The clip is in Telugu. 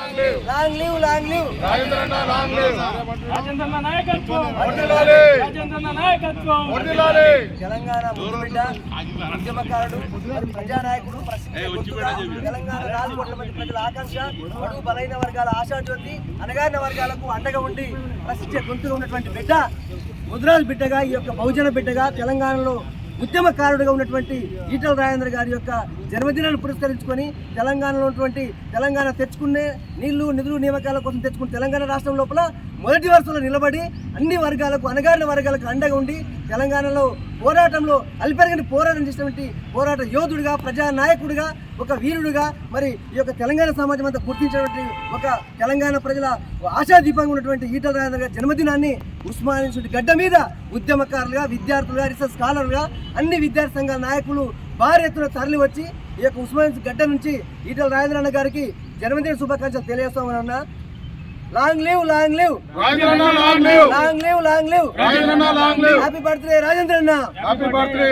లాంగ్ లివ్ లాంగ్ లివ్ రాజేంద్రన్న లాంగ్ లివ్ రాజేంద్రన్న నాయకత్వం వర్ధిల్లాలి రాజేంద్రన్న నాయకత్వం వర్ధిల్లాలి తెలంగాణ ముద్దుబిడ్డ ఉద్యమకారుడు మరి ప్రజానాయకుడు తెలంగాణ 4 కోట్ల మంది ప్రజల ఆకాంక్ష బడుగు బలైన వర్గాల ఆశాజ్యోతి అణగారిన వర్గాలకు అండగా ఉండి ప్రసిద్ధ గొంతుగా ఉన్నటువంటి బిడ్డ ముద్రాజ్ బిడ్డగా ఈ యొక్క బహుజన బిడ్డగా తెలంగాణలో ఉద్యమకారుడుగా ఉన్నటువంటి ఈటల రాజేంద్ర గారి యొక్క జన్మదినాన్ని పురస్కరించుకొని తెలంగాణలో ఉన్నటువంటి తెలంగాణ తెచ్చుకునే నీళ్లు నిధులు నియామకాల కోసం తెచ్చుకున్న తెలంగాణ రాష్ట్రం లోపల మొదటి వరుసలో నిలబడి అన్ని వర్గాలకు అణగారిన వర్గాలకు అండగా ఉండి తెలంగాణలో పోరాటంలో అల్పెరగని పోరాటం చేసినటువంటి పోరాట యోధుడిగా ప్రజానాయకుడిగా ఒక వీరుడుగా మరి ఈ యొక్క తెలంగాణ సమాజం అంతా గుర్తించినటువంటి ఒక తెలంగాణ ప్రజల ఆశాదీపంగా ఉన్నటువంటి ఈటల రాజేంద్ర గారి జన్మదినాన్ని ఉస్మానియా గడ్డ మీద ఉద్యమకారులుగా విద్యార్థులుగా రీసెర్చ్ స్కాలర్లుగా అన్ని విద్యార్థి సంఘాల నాయకులు భారీ ఎత్తున తరలి వచ్చి ఈ యొక్క ఉస్మానియా గడ్డ నుంచి ఈటల రాజేంద్ర అన్న గారికి జన్మదిన శుభాకాంక్షలు తెలియజేస్తామన్నా. లాంగ్ లివ్ లాంగ్ లివ్ రాజేంద్రన్న long live long live long live రాజేంద్రన్న long live happy birthday Rajendra అన్న. Happy birthday.